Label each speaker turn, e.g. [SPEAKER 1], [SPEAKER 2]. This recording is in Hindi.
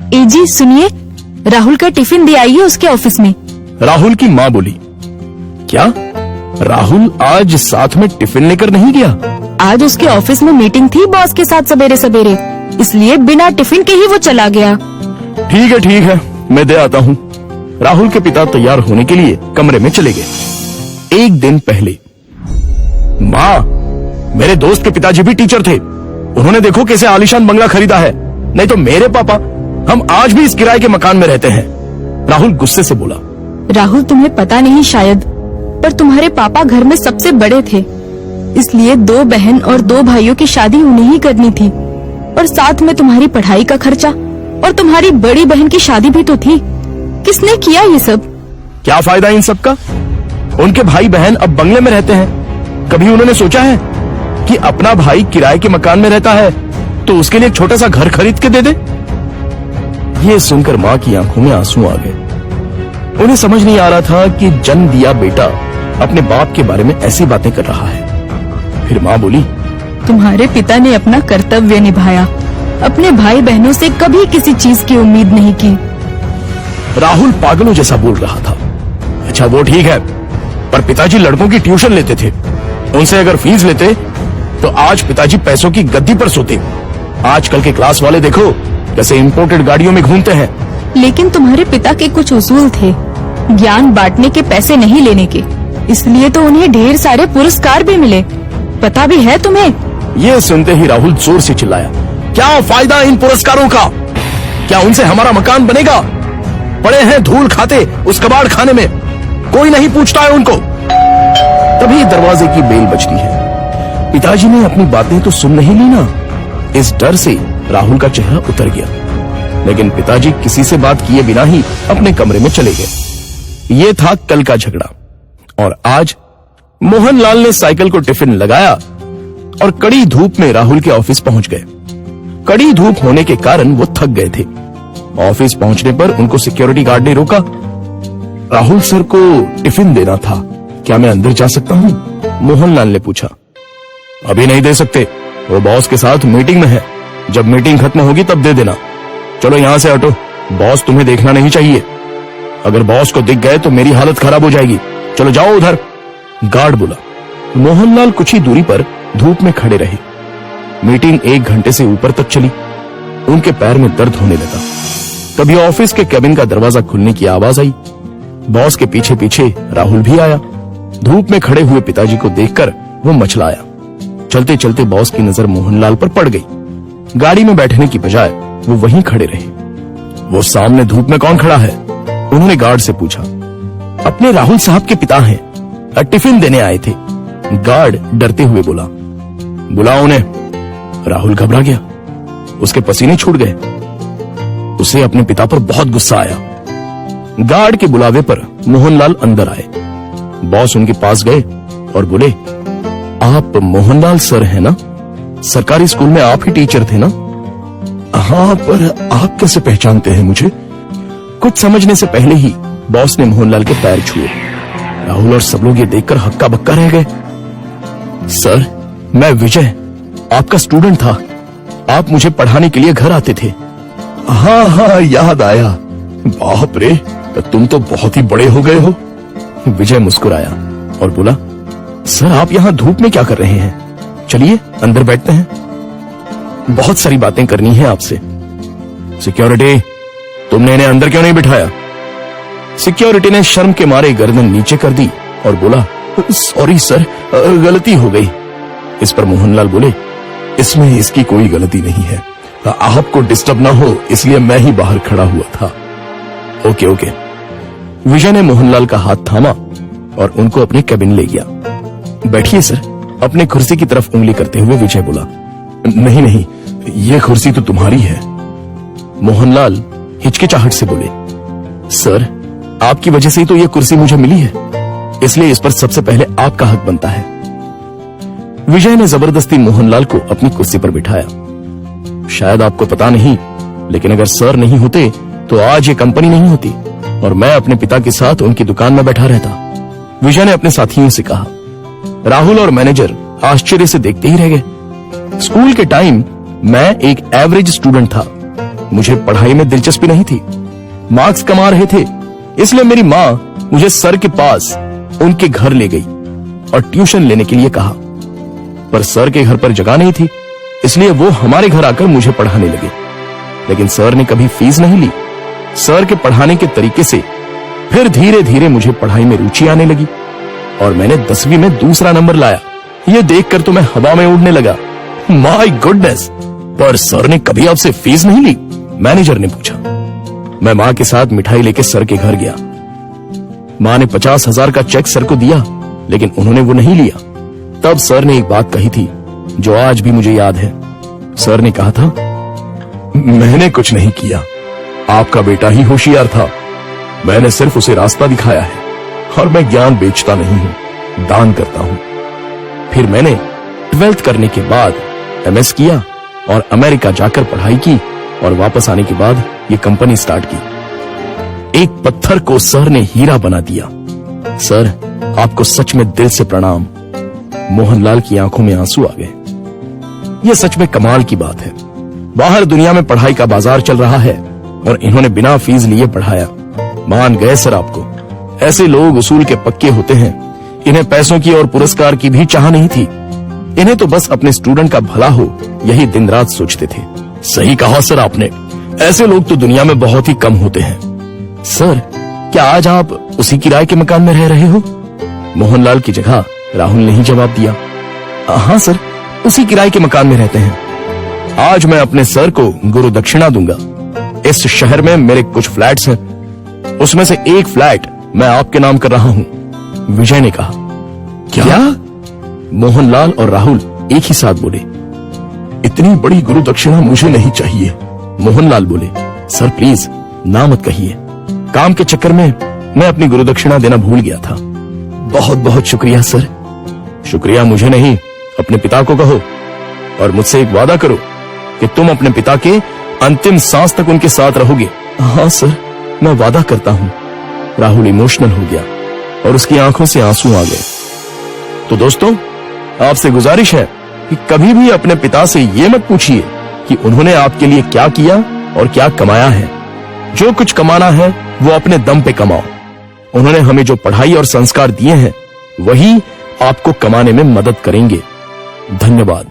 [SPEAKER 1] जी सुनिए, राहुल का टिफिन दे आइए उसके ऑफिस में।
[SPEAKER 2] राहुल की माँ बोली, क्या राहुल आज साथ में टिफिन लेकर नहीं गया?
[SPEAKER 1] आज उसके ऑफिस में मीटिंग थी बॉस के साथ सवेरे सवेरे, इसलिए बिना टिफिन के ही वो चला गया।
[SPEAKER 2] ठीक है, मैं दे आता हूँ। राहुल के पिता तैयार होने के लिए कमरे में चले गए। एक दिन पहले, माँ, मेरे दोस्त के पिताजी भी टीचर थे, उन्होंने देखो कैसे आलीशान बंगला खरीदा है, नहीं तो मेरे पापा, हम आज भी इस किराए के मकान में रहते हैं। राहुल गुस्से से बोला।
[SPEAKER 1] राहुल, तुम्हें पता नहीं शायद, पर तुम्हारे पापा घर में सबसे बड़े थे, इसलिए 2 बहन और 2 भाइयों की शादी उन्हें ही करनी थी, और साथ में तुम्हारी पढ़ाई का खर्चा, और तुम्हारी बड़ी बहन की शादी भी तो थी। किसने किया ये सब?
[SPEAKER 2] क्या फायदा इन सब का? उनके भाई बहन अब बंगले में रहते हैं। कभी उन्होंने सोचा है कि अपना भाई किराए के मकान में रहता है तो उसके लिए एक छोटा सा घर खरीद के दे दे? ये सुनकर माँ की आंखों में आंसू आ गए। उन्हें समझ नहीं आ रहा था कि जन्म दिया बेटा अपने बाप के बारे में ऐसी बातें कर रहा है। फिर माँ बोली,
[SPEAKER 1] तुम्हारे पिता ने अपना कर्तव्य निभाया, अपने भाई बहनों से कभी किसी चीज की उम्मीद नहीं की।
[SPEAKER 2] राहुल पागलों जैसा बोल रहा था। अच्छा वो ठीक है, पर पिताजी लड़कों की ट्यूशन लेते थे, उनसे अगर फीस लेते तो आज पिताजी पैसों की गद्दी पर सोते। आजकल के क्लास वाले देखो कैसे इंपोर्टेड गाड़ियों में घूमते हैं।
[SPEAKER 1] लेकिन तुम्हारे पिता के कुछ उसूल थे, ज्ञान बांटने के, पैसे नहीं लेने के, इसलिए तो उन्हें ढेर सारे पुरस्कार भी मिले। पता भी है तुम्हें?
[SPEAKER 2] ये सुनते ही राहुल जोर से चिल्लाया, क्या फायदा इन पुरस्कारों का? क्या उनसे हमारा मकान बनेगा? पड़े हैं धूल खाते उस कबाड़ खाने में, कोई नहीं पूछता है उनको। तभी दरवाजे की बेल बजती है। पिताजी ने अपनी बातें तो सुन नहीं ली ना। इस डर से राहुल का चेहरा उतर गया, लेकिन पिताजी किसी से बात किए बिना ही अपने कमरे में चले गए। ये था कल का झगड़ा, और आज मोहनलाल ने साइकिल को टिफिन लगाया और कड़ी धूप में राहुल के ऑफिस पहुंच गए। कड़ी धूप होने के कारण वो थक गए थे। ऑफिस पहुंचने पर उनको सिक्योरिटी गार्ड ने रोका। राहुल सर को टिफिन देना था, क्या मैं अंदर जा सकता हूं? मोहनलाल ने पूछा। अभी नहीं दे सकते, वो बॉस के साथ मीटिंग में है, जब मीटिंग खत्म होगी तब दे देना। चलो यहां से हटो, बॉस तुम्हें देखना नहीं चाहिए। अगर बॉस को दिख गए तो मेरी हालत खराब हो जाएगी, चलो जाओ उधर, गार्ड बोला। मोहनलाल कुछ ही दूरी पर धूप में खड़े रहे। मीटिंग 1 घंटे से ऊपर तक चली। उनके पैर में दर्द होने लगा। तभी ऑफिस के केबिन का दरवाजा खुलने की आवाज आई। बॉस के पीछे पीछे राहुल भी आया। धूप में खड़े हुए पिताजी को देखकर वो मचलाया। चलते चलते बॉस की नजर मोहनलाल पर पड़ गई। गाड़ी में बैठने की बजाय वो वहीं खड़े रहे। वो सामने धूप में कौन खड़ा है? उन्होंने गार्ड से पूछा। अपने राहुल साहब के पिता हैं, टिफिन देने आए थे, गार्ड डरते हुए बोला। बुलाओ उन्हें। राहुल घबरा गया, उसके पसीने छूट गए। उसे अपने पिता पर बहुत गुस्सा आया। गार्ड के बुलावे पर मोहनलाल अंदर आए। बॉस उनके पास गए और बोले, आप मोहनलाल सर हैं ना? सरकारी स्कूल में आप ही टीचर थे ना? हाँ, पर आप कैसे पहचानते हैं मुझे? कुछ समझने से पहले ही बॉस ने मोहनलाल के पैर छुए। राहुल और सब लोग ये देखकर हक्का बक्का रह गए। सर, मैं विजय, आपका स्टूडेंट था, आप मुझे पढ़ाने के लिए घर आते थे। हाँ, याद आया। बाप रे, तुम तो बहुत ही बड़े हो गए हो। विजय मुस्कुराया और बोला, सर आप यहाँ धूप में क्या कर रहे हैं? चलिए अंदर बैठते हैं, बहुत सारी बातें करनी है आपसे। सिक्योरिटी, तुमने इन्हें अंदर क्यों नहीं बिठाया? सिक्योरिटी ने शर्म के मारे गर्दन नीचे कर दी और बोला, सॉरी सर, गलती हो गई। इस पर मोहनलाल बोले, इसमें इसकी कोई गलती नहीं है, आपको डिस्टर्ब ना हो इसलिए मैं ही बाहर खड़ा हुआ था। ओके। विजय ने मोहनलाल का हाथ थामा और उनको अपने केबिन ले गया। बैठिए सर, अपने कुर्सी की तरफ उंगली करते हुए विजय बोला। नहीं, ये कुर्सी तो तुम्हारी है। मोहनलाल हिचकिचाहट से बोले, सर आपकी वजह से ही तो ये कुर्सी मुझे मिली है, इसलिए इस पर सबसे पहले आपका हक बनता है। विजय ने जबरदस्ती मोहनलाल को अपनी कुर्सी पर बिठाया। शायद आपको पता नहीं, लेकिन अगर सर नहीं होते तो आज ये कंपनी नहीं होती और मैं अपने पिता के साथ उनकी दुकान में बैठा रहता। विजय ने अपने साथियों से कहा। राहुल और मैनेजर आश्चर्य से देखते ही रह गए। स्कूल के टाइम मैं एक एवरेज स्टूडेंट था, मुझे पढ़ाई में दिलचस्पी नहीं थी। मार्क्स कमा रहे थे, इसलिए मेरी माँ मुझे सर के पास उनके घर ले गई और ट्यूशन लेने के लिए कहा। पर सर के घर पर जगह नहीं थी, इसलिए वो हमारे घर आकर मुझे पढ़ाने लगे। लेकिन सर ने कभी फीस नहीं ली। सर के पढ़ाने के तरीके से फिर धीरे धीरे मुझे पढ़ाई में रुचि आने लगी और मैंने 10वीं में दूसरा नंबर लाया। ये देखकर तो मैं हवा में उड़ने लगा। My goodness! पर सर ने कभी आपसे फीस नहीं ली? मैनेजर ने पूछा। मैं माँ के साथ मिठाई लेके सर के घर गया। माँ ने 50,000 का चेक सर को दिया, लेकिन उन्होंने वो नहीं लिया। तब सर ने एक बात कही थी जो आज भी मुझे याद है। सर ने कहा था, मैंने कुछ नहीं किया, आपका बेटा ही होशियार था। मैंने सिर्फ उसे रास्ता दिखाया है और मैं ज्ञान बेचता नहीं हूं, दान करता हूं। फिर मैंने 12th करने के बाद MS किया और अमेरिका जाकर पढ़ाई की और वापस आने के बाद ये कंपनी स्टार्ट की। एक पत्थर को सर ने हीरा बना दिया। सर, आपको सच में दिल से प्रणाम। मोहनलाल की आंखों में आंसू आ गए। यह सच में कमाल की बात है। बाहर दुनिया में पढ़ाई का बाजार चल रहा है और इन्होंने बिना फीस लिए पढ़ाया। मान गए सर आपको। ऐसे लोग उसूल के पक्के होते हैं। इन्हें पैसों की और पुरस्कार की भी चाह नहीं थी। इन्हें तो बस अपने स्टूडेंट का भला हो, यही दिन रात सोचते थे। सही कहा सर आपने। ऐसे लोग तो दुनिया में बहुत ही कम होते हैं। सर, क्या आज आप उसी किराए के मकान में रह रहे हो? मोहनलाल की जगह राहुल ने ही जवाब दिया। हाँ सर, उसी किराए के मकान में रहते हैं। आज मैं अपने सर को गुरु दक्षिणा दूंगा। इस शहर में मेरे कुछ फ्लैट्स हैं, उसमें से एक फ्लैट मैं आपके नाम कर रहा हूं, विजय ने कहा। क्या? मोहनलाल और राहुल एक ही साथ बोले। इतनी बड़ी गुरु दक्षिणा मुझे नहीं चाहिए। मोहनलाल बोले, सर प्लीज ना मत कहिए। काम के चक्कर में मैं अपनी गुरु दक्षिणा देना भूल गया था। बहुत बहुत शुक्रिया सर। शुक्रिया मुझे नहीं, अपने पिता को कहो और मुझसे एक वादा करो कि तुम अपने पिता के अंतिम सांस तक उनके साथ रहोगे। हाँ सर, मैं वादा करता हूं। राहुल इमोशनल हो गया और उसकी आंखों से आंसू आ गए। तो दोस्तों, आपसे गुजारिश है कि कभी भी अपने पिता से ये मत पूछिए कि उन्होंने आपके लिए क्या किया और क्या कमाया है। जो कुछ कमाना है वो अपने दम पे कमाओ। उन्होंने हमें जो पढ़ाई और संस्कार दिए हैं वही आपको कमाने में मदद करेंगे। धन्यवाद।